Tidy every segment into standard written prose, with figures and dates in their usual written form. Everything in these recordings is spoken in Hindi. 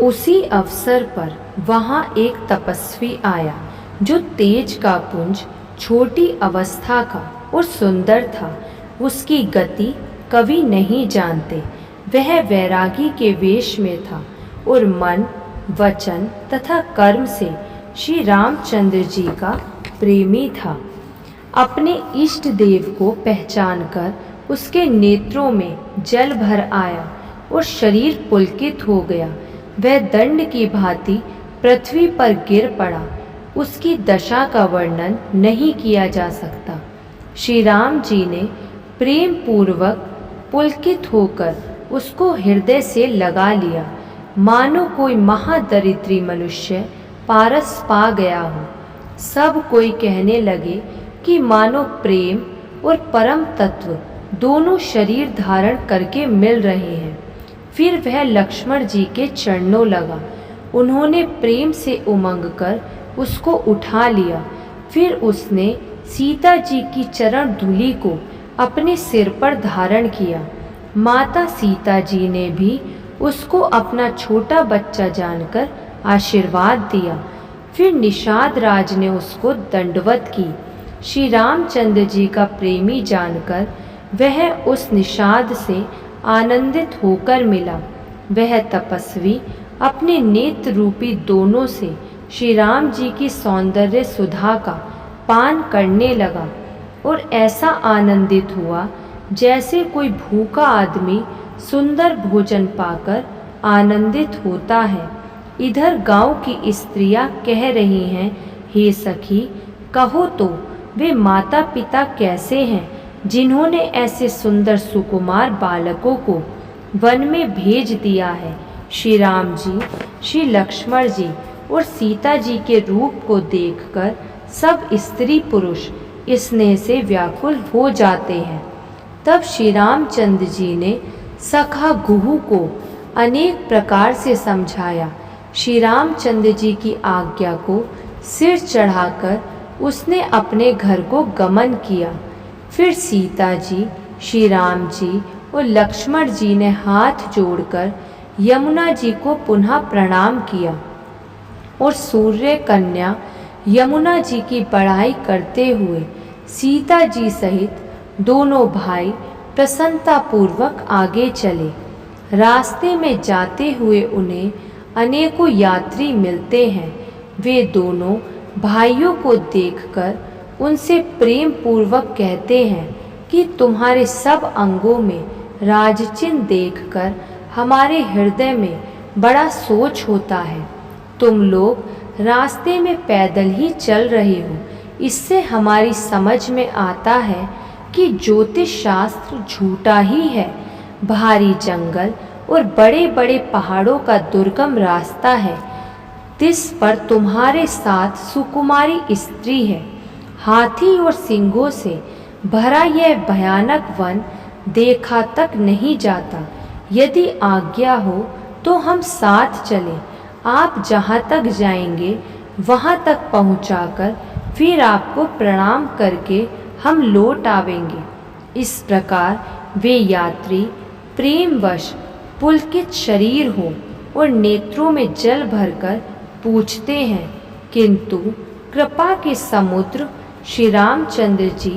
उसी अवसर पर वहाँ एक तपस्वी आया जो तेज का पुंज, छोटी अवस्था का और सुंदर था। उसकी गति कवि नहीं जानते। वह वैरागी के वेश में था और मन, वचन तथा कर्म से श्री रामचंद्र जी का प्रेमी था। अपने इष्ट देव को पहचानकर उसके नेत्रों में जल भर आया और शरीर पुलकित हो गया। वह दंड की भांति पृथ्वी पर गिर पड़ा। उसकी दशा का वर्णन नहीं किया जा सकता। श्री राम जी ने प्रेम पूर्वक पुलकित होकर उसको हृदय से लगा लिया, मानो कोई महादरिद्री मनुष्य पारस पा गया हो। सब कोई कहने लगे कि मानो प्रेम और परम तत्व दोनों शरीर धारण करके मिल रहे हैं। फिर वह लक्ष्मण जी के चरणों लगा। उन्होंने प्रेम से उमंग कर उसको उठा लिया। फिर उसने सीता जी की चरण धूलि को अपने सिर पर धारण किया। माता सीता जी ने भी उसको अपना छोटा बच्चा जानकर आशीर्वाद दिया। फिर निषाद राज ने उसको दंडवत की। श्री रामचंद्र जी का प्रेमी जानकर वह उस निषाद से आनंदित होकर मिला। वह तपस्वी अपने नेत्र रूपी दोनों से श्री राम जी की सौंदर्य सुधा का पान करने लगा और ऐसा आनंदित हुआ जैसे कोई भूखा आदमी सुंदर भोजन पाकर आनंदित होता है। इधर गांव की स्त्रियां कह रही हैं, हे सखी, कहो तो वे माता पिता कैसे हैं जिन्होंने ऐसे सुंदर सुकुमार बालकों को वन में भेज दिया है। श्री राम जी, श्री लक्ष्मण जी और सीता जी के रूप को देखकर सब स्त्री पुरुष स्नेह से व्याकुल हो जाते हैं। तब श्री रामचंद्र जी ने सखा गुहू को अनेक प्रकार से समझाया। श्री रामचंद्र जी की आज्ञा को सिर चढ़ाकर उसने अपने घर को गमन किया। फिर सीता जी, श्री राम जी और लक्ष्मण जी ने हाथ जोड़कर यमुना जी को पुनः प्रणाम किया और सूर्य कन्या यमुना जी की बड़ाई करते हुए सीता जी सहित दोनों भाई प्रसन्नतापूर्वक आगे चले। रास्ते में जाते हुए उन्हें अनेकों यात्री मिलते हैं। वे दोनों भाइयों को देखकर उनसे प्रेम पूर्वक कहते हैं कि तुम्हारे सब अंगों में राजचिन्ह देखकर हमारे हृदय में बड़ा सोच होता है। तुम लोग रास्ते में पैदल ही चल रहे हो। इससे हमारी समझ में आता है कि ज्योतिष शास्त्र झूठा ही है। भारी जंगल और बड़े बड़े पहाड़ों का दुर्गम रास्ता है। तिस पर तुम्हारे साथ सुकुमारी स्त्री है। हाथी और सिंगों से भरा यह भयानक वन देखा तक नहीं जाता। यदि आज्ञा हो तो हम साथ चलें। आप जहाँ तक जाएंगे वहाँ तक पहुँचाकर फिर आपको प्रणाम करके हम लौट आवेंगे। इस प्रकार वे यात्री प्रेमवश पुलकित शरीर हो और नेत्रों में जल भरकर पूछते हैं, किंतु कृपा के समुद्र श्री रामचंद्र जी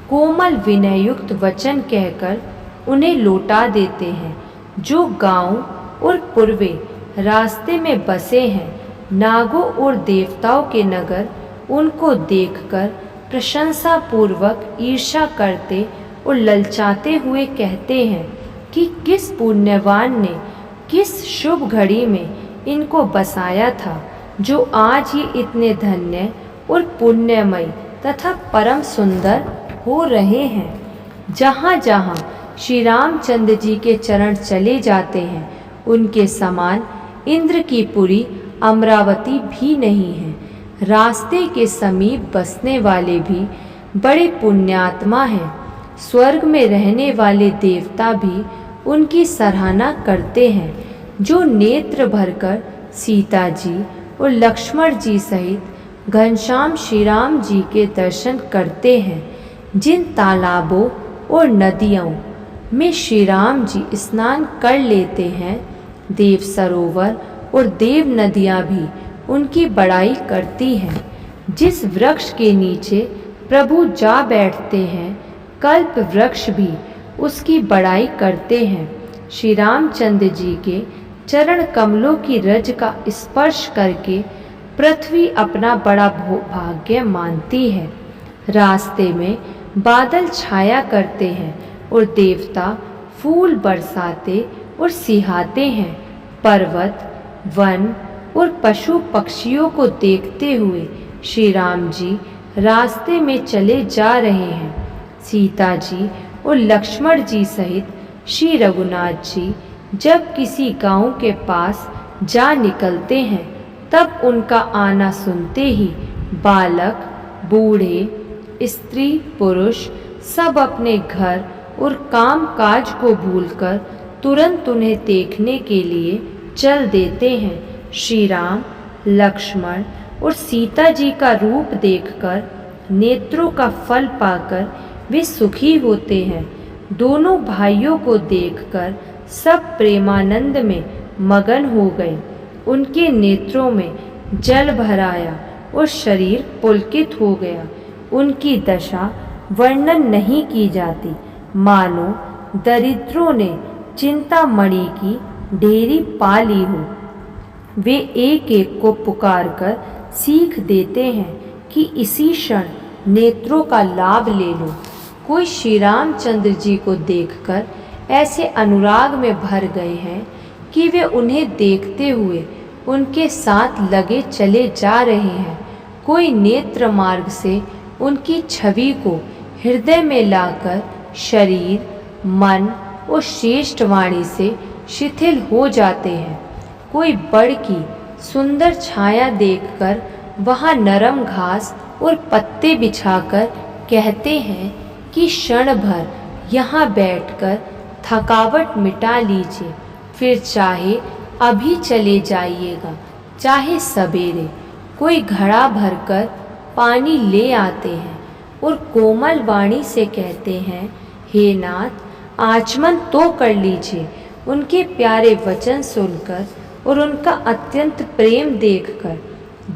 कोमल विनययुक्त वचन कहकर उन्हें लौटा देते हैं। जो गांव और पूर्वे रास्ते में बसे हैं, नागों और देवताओं के नगर उनको देखकर प्रशंसा पूर्वक ईर्ष्या करते और ललचाते हुए कहते हैं कि किस पुण्यवान ने किस शुभ घड़ी में इनको बसाया था, जो आज ये इतने धन्य और पुण्यमय तथा परम सुंदर हो रहे हैं। जहाँ जहाँ श्री रामचंद्र जी के चरण चले जाते हैं, उनके समान इंद्र की पुरी अमरावती भी नहीं है। रास्ते के समीप बसने वाले भी बड़े पुण्यात्मा हैं। स्वर्ग में रहने वाले देवता भी उनकी सराहना करते हैं, जो नेत्र भरकर सीता जी और लक्ष्मण जी सहित घनश्याम श्री राम जी के दर्शन करते हैं। जिन तालाबों और नदियों में श्री राम जी स्नान कर लेते हैं, देव सरोवर और देव नदियाँ भी उनकी बड़ाई करती हैं। जिस वृक्ष के नीचे प्रभु जा बैठते हैं, कल्प वृक्ष भी उसकी बड़ाई करते हैं। श्री रामचंद्र जी के चरण कमलों की रज का स्पर्श करके पृथ्वी अपना बड़ा भाग्य मानती है। रास्ते में बादल छाया करते हैं और देवता फूल बरसाते और सिहाते हैं। पर्वत, वन और पशु पक्षियों को देखते हुए श्री राम जी रास्ते में चले जा रहे हैं। सीता जी और लक्ष्मण जी सहित श्री रघुनाथ जी जब किसी गांव के पास जा निकलते हैं, तब उनका आना सुनते ही बालक, बूढ़े, स्त्री, पुरुष सब अपने घर और काम काज को भूलकर तुरंत उन्हें देखने के लिए चल देते हैं। श्री राम, लक्ष्मण और सीता जी का रूप देखकर, नेत्रों का फल पाकर वे सुखी होते हैं। दोनों भाइयों को देखकर सब प्रेमानंद में मगन हो गए। उनके नेत्रों में जल भर आया और शरीर पुलकित हो गया। उनकी दशा वर्णन नहीं की जाती, मानो दरिद्रों ने चिंतामणि की ढेरी पा ली हो। वे एक एक को पुकारकर सीख देते हैं कि इसी क्षण नेत्रों का लाभ ले लो। कोई श्री रामचंद्र जी को देखकर ऐसे अनुराग में भर गए हैं कि वे उन्हें देखते हुए उनके साथ लगे चले जा रहे हैं। कोई नेत्र मार्ग से उनकी छवि को हृदय में लाकर शरीर, मन और श्रेष्ठ वाणी से शिथिल हो जाते हैं। कोई बड़ की सुंदर छाया देखकर वहाँ नरम घास और पत्ते बिछाकर कहते हैं कि क्षण भर यहाँ बैठकर थकावट मिटा लीजिए, फिर चाहे अभी चले जाइएगा, चाहे सवेरे। कोई घड़ा भरकर पानी ले आते हैं और कोमल वाणी से कहते हैं, हे नाथ, आचमन तो कर लीजिए। उनके प्यारे वचन सुनकर और उनका अत्यंत प्रेम देखकर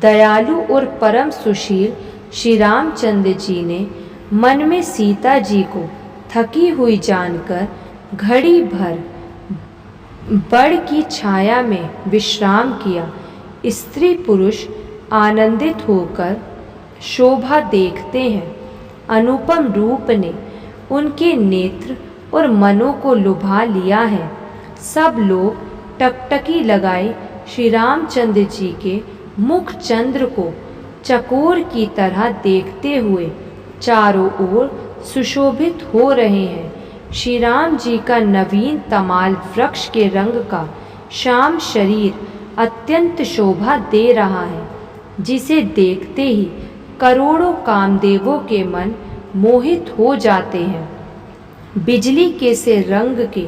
दयालु और परम सुशील श्री रामचंद्र जी ने मन में सीता जी को थकी हुई जानकर घड़ी भर बड़ की छाया में विश्राम किया। स्त्री पुरुष आनंदित होकर शोभा देखते हैं। अनुपम रूप ने उनके नेत्र और मनों को लुभा लिया है। सब लोग टकटकी लगाए श्री रामचंद्र जी के मुख चंद्र को चकोर की तरह देखते हुए चारों ओर सुशोभित हो रहे हैं। श्री राम जी का नवीन तमाल वृक्ष के रंग का श्याम शरीर अत्यंत शोभा दे रहा है, जिसे देखते ही करोड़ों कामदेवों के मन मोहित हो जाते हैं। बिजली के से रंग के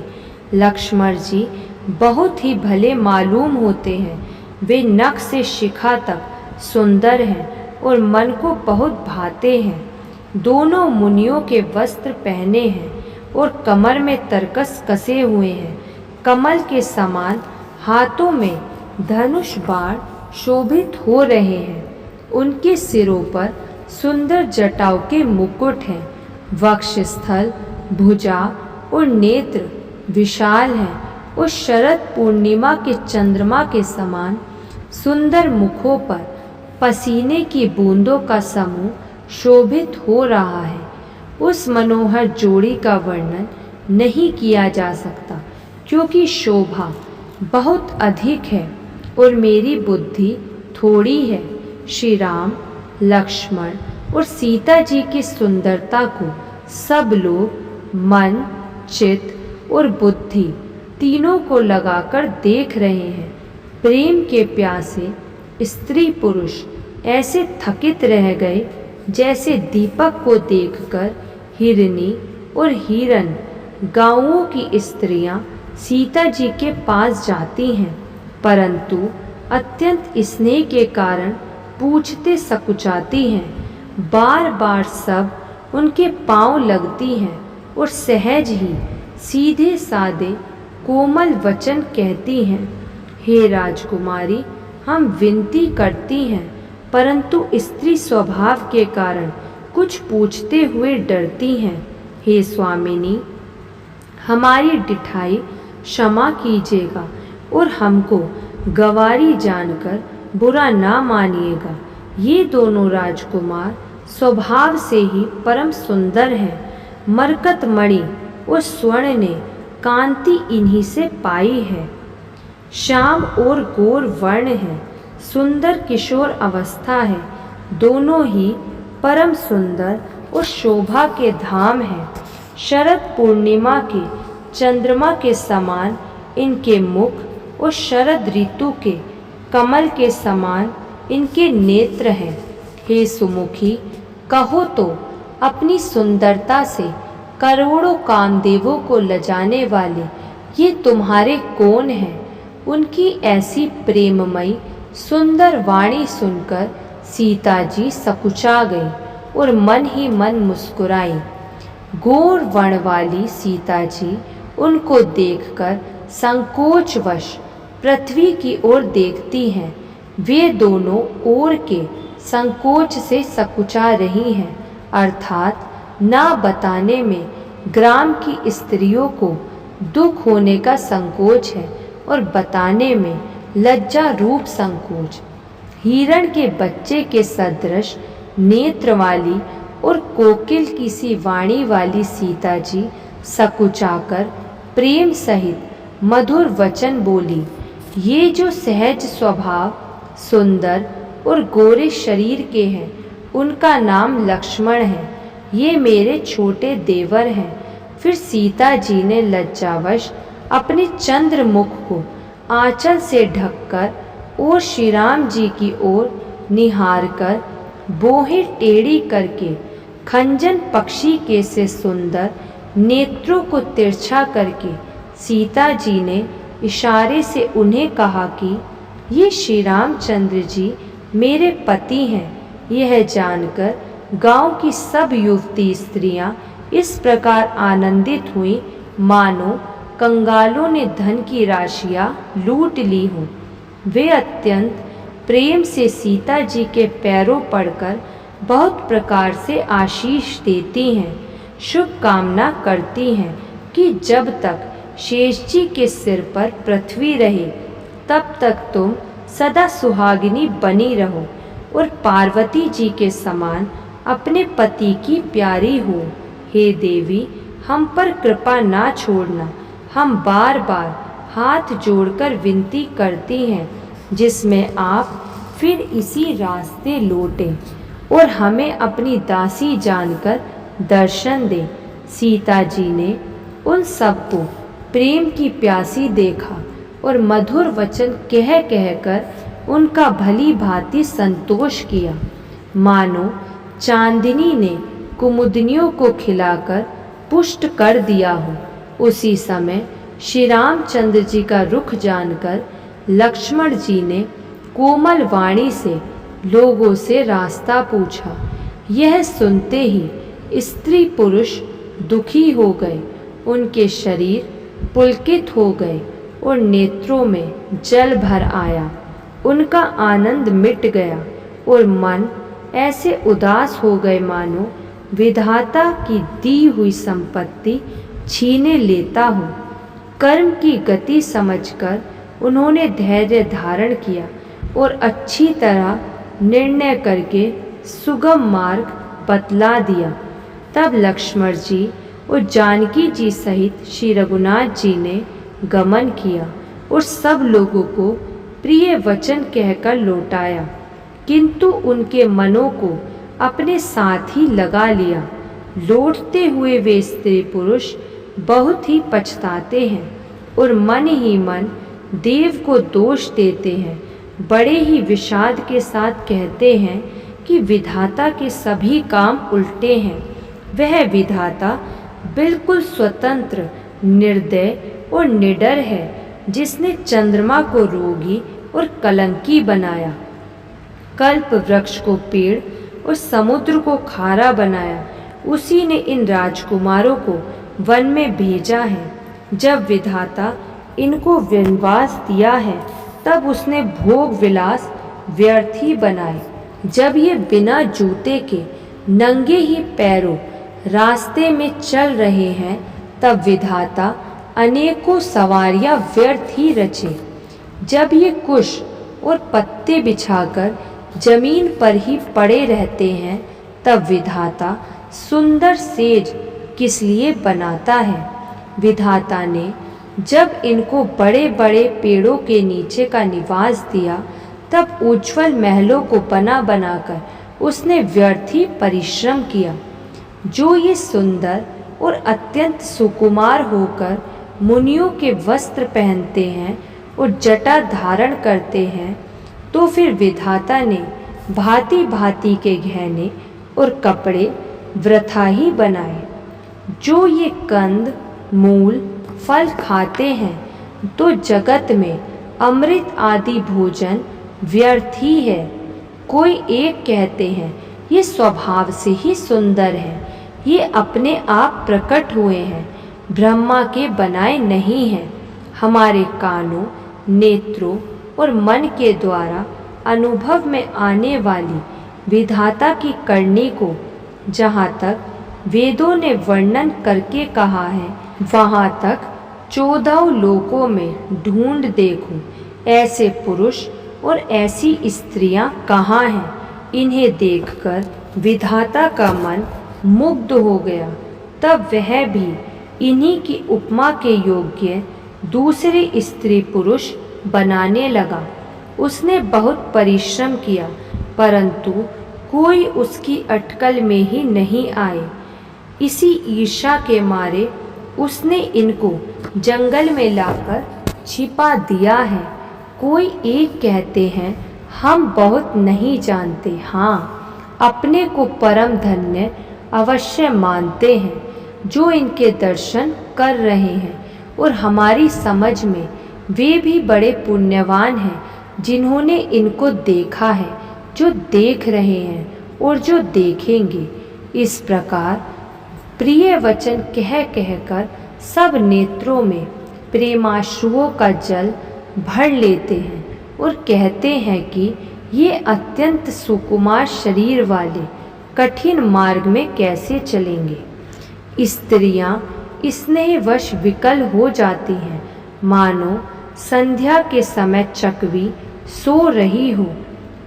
लक्ष्मण जी बहुत ही भले मालूम होते हैं। वे नख से शिखा तक सुंदर हैं और मन को बहुत भाते हैं। दोनों मुनियों के वस्त्र पहने हैं और कमर में तरकस कसे हुए हैं। कमल के समान हाथों में धनुष बाण शोभित हो रहे हैं। उनके सिरों पर सुंदर जटाओं के मुकुट हैं। वक्षस्थल, भुजा और नेत्र विशाल हैं और शरद पूर्णिमा के चंद्रमा के समान सुंदर मुखों पर पसीने की बूंदों का समूह शोभित हो रहा है। उस मनोहर जोड़ी का वर्णन नहीं किया जा सकता, क्योंकि शोभा बहुत अधिक है और मेरी बुद्धि थोड़ी है। श्री राम, लक्ष्मण और सीता जी की सुंदरता को सब लोग मन, चित्त और बुद्धि तीनों को लगाकर देख रहे हैं। प्रेम के प्यासे स्त्री पुरुष ऐसे थकित रह गए जैसे दीपक को देखकर हिरनी और हिरन गांवों की स्त्रियां सीता जी के पास जाती हैं, परंतु अत्यंत स्नेह के कारण पूछते सकुचाती हैं। बार बार सब उनके पांव लगती हैं और सहज ही सीधे सादे कोमल वचन कहती हैं। हे राजकुमारी, हम विनती करती हैं, परंतु स्त्री स्वभाव के कारण कुछ पूछते हुए डरती हैं। हे स्वामिनी, हमारी डिठाई क्षमा कीजिएगा और हमको गंवारी जानकर बुरा ना मानिएगा। ये दोनों राजकुमार स्वभाव से ही परम सुंदर हैं। मरकत मणि और स्वर्ण ने कांति इन्हीं से पाई है। श्याम और गोर वर्ण है, सुंदर किशोर अवस्था है। दोनों ही परम सुंदर और शोभा के धाम हैं। शरद पूर्णिमा के चंद्रमा के समान इनके मुख और शरद ऋतु के कमल के समान इनके नेत्र हैं। हे सुमुखी, कहो तो अपनी सुंदरता से करोड़ों कामदेवों को लजाने वाले ये तुम्हारे कौन हैं? उनकी ऐसी प्रेममयी सुंदर वाणी सुनकर सीता जी सकुचा गई और मन ही मन मुस्कुराई। गोर वर्ण वाली सीता जी उनको देखकर संकोचवश पृथ्वी की ओर देखती हैं। वे दोनों ओर के संकोच से सकुचा रही हैं, अर्थात ना बताने में ग्राम की स्त्रियों को दुख होने का संकोच है और बताने में लज्जा रूप संकोच। हिरण के बच्चे के सदृश नेत्र वाली और कोकिल की सी वाणी वाली सीता जी सकुचाकर प्रेम सहित मधुर वचन बोली। ये जो सहज स्वभाव, सुंदर और गोरे शरीर के हैं, उनका नाम लक्ष्मण है। ये मेरे छोटे देवर हैं। फिर सीता जी ने लज्जावश अपने चंद्र मुख को आंचल से ढककर और श्री राम जी की ओर निहार कर बोहें टेढ़ी करके खंजन पक्षी के से सुंदर नेत्रों को तिरछा करके सीता जी ने इशारे से उन्हें कहा कि ये श्री रामचंद्र जी मेरे पति हैं। यह जानकर गांव की सब युवती स्त्रियां इस प्रकार आनंदित हुई मानो कंगालों ने धन की राशियां लूट ली हों। वे अत्यंत प्रेम से सीता जी के पैरों पड़कर बहुत प्रकार से आशीष देती हैं, शुभकामना करती हैं कि जब तक शेष जी के सिर पर पृथ्वी रहे तब तक तुम सदा सुहागिनी बनी रहो और पार्वती जी के समान अपने पति की प्यारी हो। हे देवी, हम पर कृपा ना छोड़ना। हम बार बार हाथ जोड़कर विनती करती हैं, जिसमें आप फिर इसी रास्ते लौटें और हमें अपनी दासी जानकर दर्शन दें। सीता जी ने उन सबको प्रेम की प्यासी देखा और मधुर वचन कह कहकर उनका भली भांति संतोष किया, मानो चांदनी ने कुमुदनियों को खिलाकर पुष्ट कर दिया हो। उसी समय श्री रामचंद्र जी का रुख जानकर लक्ष्मण जी ने कोमल वाणी से लोगों से रास्ता पूछा। यह सुनते ही स्त्री पुरुष दुखी हो गए, उनके शरीर पुलकित हो गए और नेत्रों में जल भर आया। उनका आनंद मिट गया और मन ऐसे उदास हो गए मानो विधाता की दी हुई संपत्ति छीने लेता हो। कर्म की गति समझकर उन्होंने धैर्य धारण किया और अच्छी तरह निर्णय करके सुगम मार्ग बतला दिया। तब लक्ष्मण जी और जानकी जी सहित श्री रघुनाथ जी ने गमन किया और सब लोगों को प्रिय वचन कहकर लौटाया, किंतु उनके मनों को अपने साथ ही लगा लिया। लौटते हुए वे स्त्री पुरुष बहुत ही पछताते हैं और मन ही मन देव को दोष देते हैं। बड़े ही विषाद के साथ कहते हैं कि विधाता के सभी काम उल्टे हैं। वह विधाता बिल्कुल स्वतंत्र, निर्दय और निडर है, जिसने चंद्रमा को रोगी और कलंकी बनाया, कल्प वृक्ष को पेड़ और समुद्र को खारा बनाया। उसी ने इन राजकुमारों को वन में भेजा है। जब विधाता इनको वनवास दिया है तब उसने भोग विलास व्यर्थ ही बनाए। जब ये बिना जूते के नंगे ही पैरों रास्ते में चल रहे हैं, तब विधाता अनेकों सवारियां व्यर्थ ही रचे। जब ये कुश और पत्ते बिछाकर जमीन पर ही पड़े रहते हैं, तब विधाता सुंदर सेज किस लिए बनाता है। विधाता ने जब इनको बड़े बड़े पेड़ों के नीचे का निवास दिया, तब उज्ज्वल महलों को बना बनाकर उसने व्यर्थ ही परिश्रम किया। जो ये सुंदर और अत्यंत सुकुमार होकर मुनियों के वस्त्र पहनते हैं और जटा धारण करते हैं, तो फिर विधाता ने भांति भांति के गहने और कपड़े वृथा ही बनाए। जो ये कंद मूल फल खाते हैं, तो जगत में अमृत आदि भोजन व्यर्थ ही है। कोई एक कहते हैं ये स्वभाव से ही सुंदर है, ये अपने आप प्रकट हुए हैं, ब्रह्मा के बनाए नहीं हैं। हमारे कानों, नेत्रों और मन के द्वारा अनुभव में आने वाली विधाता की करनी को जहाँ तक वेदों ने वर्णन करके कहा है, वहाँ तक 14 लोकों में ढूंढ देखूं ऐसे पुरुष और ऐसी स्त्रियां कहाँ हैं। इन्हें देखकर विधाता का मन मुग्ध हो गया। तब वह भी इन्हीं की उपमा के योग्य दूसरे स्त्री पुरुष बनाने लगा। उसने बहुत परिश्रम किया, परंतु कोई उसकी अटकल में ही नहीं आए। इसी ईर्ष्या के मारे उसने इनको जंगल में लाकर छिपा दिया है। कोई एक कहते हैं हम बहुत नहीं जानते, हाँ अपने को परम धन्य अवश्य मानते हैं जो इनके दर्शन कर रहे हैं, और हमारी समझ में वे भी बड़े पुण्यवान हैं जिन्होंने इनको देखा है, जो देख रहे हैं और जो देखेंगे। इस प्रकार प्रिय वचन कह कहकर सब नेत्रों में प्रेमाश्रुओं का जल भर लेते हैं और कहते हैं कि ये अत्यंत सुकुमार शरीर वाले कठिन मार्ग में कैसे चलेंगे। स्त्रियां स्नेहवश विकल हो जाती हैं, मानो संध्या के समय चकवी सो रही हो,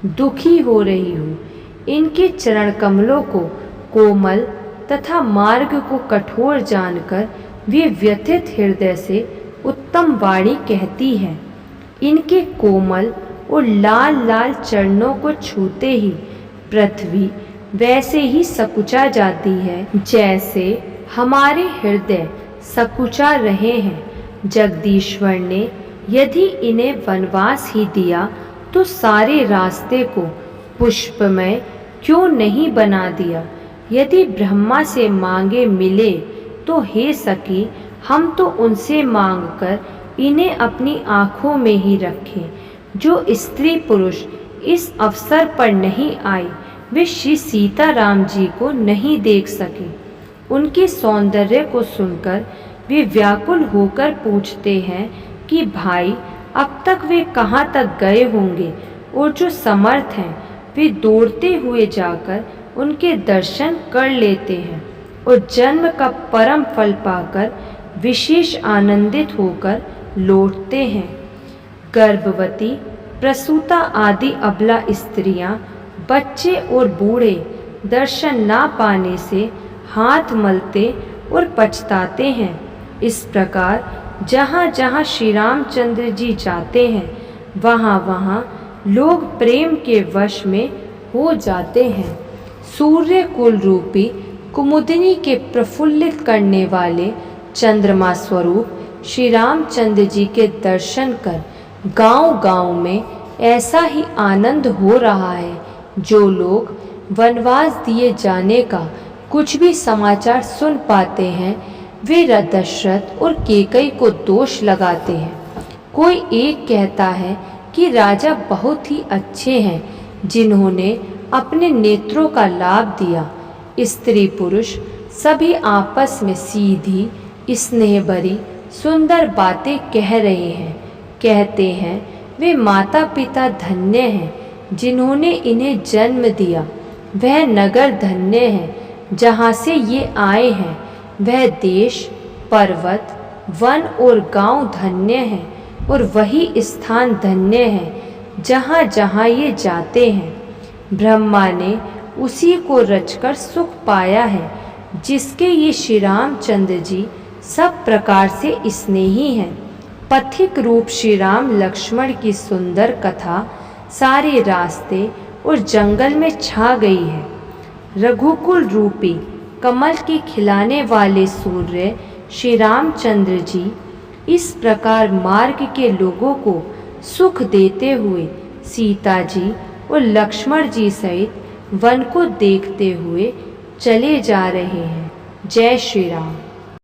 दुखी हो रही हो। इनके चरण कमलों को कोमल तथा मार्ग को कठोर जानकर वे व्यथित हृदय से उत्तम वाणी कहती है। इनके कोमल और लाल लाल चरणों को छूते ही पृथ्वी वैसे ही सकुचा जाती है जैसे हमारे हृदय सकुचा रहे हैं। जगदीश्वर ने यदि इन्हें वनवास ही दिया तो सारे रास्ते को पुष्पमय क्यों नहीं बना दिया। यदि ब्रह्मा से मांगे मिले तो हे सखी, हम तो उनसे मांगकर इन्हें अपनी आँखों में ही रखें। जो स्त्री पुरुष इस अवसर पर नहीं आए, वे श्री सीताराम जी को नहीं देख सके। उनके सौंदर्य को सुनकर वे व्याकुल होकर पूछते हैं कि भाई अब तक वे कहाँ तक गए होंगे, और जो समर्थ हैं वे दौड़ते हुए जाकर उनके दर्शन कर लेते हैं और जन्म का परम फल पाकर विशेष आनंदित होकर लौटते हैं। गर्भवती, प्रसूता आदि अबला स्त्रियां, बच्चे और बूढ़े दर्शन ना पाने से हाथ मलते और पछताते हैं। इस प्रकार जहाँ जहाँ श्री रामचंद्र जी जाते हैं, वहाँ वहाँ लोग प्रेम के वश में हो जाते हैं। सूर्य कुल रूपी कुमुदिनी के प्रफुल्लित करने वाले चंद्रमा स्वरूप श्री रामचंद्र जी के दर्शन कर गांव-गांव में ऐसा ही आनंद हो रहा है। जो लोग वनवास दिए जाने का कुछ भी समाचार सुन पाते हैं, वे दशरथ और केकई को दोष लगाते हैं। कोई एक कहता है कि राजा बहुत ही अच्छे हैं जिन्होंने अपने नेत्रों का लाभ दिया। स्त्री पुरुष सभी आपस में सीधी स्नेह भरी सुंदर बातें कह रहे हैं। कहते हैं वे माता पिता धन्य हैं जिन्होंने इन्हें जन्म दिया। वह नगर धन्य है जहाँ से ये आए हैं। वह देश, पर्वत, वन और गांव धन्य हैं और वही स्थान धन्य है जहाँ जहाँ ये जाते हैं। ब्रह्मा ने उसी को रचकर सुख पाया है जिसके ये श्री रामचंद्र जी सब प्रकार से स्नेही हैं। पथिक रूप श्री राम लक्ष्मण की सुंदर कथा सारे रास्ते और जंगल में छा गई है। रघुकुल रूपी कमल के खिलाने वाले सूर्य श्री रामचंद्र जी इस प्रकार मार्ग के लोगों को सुख देते हुए सीता जी और लक्ष्मण जी सहित वन को देखते हुए चले जा रहे हैं। जय श्री राम।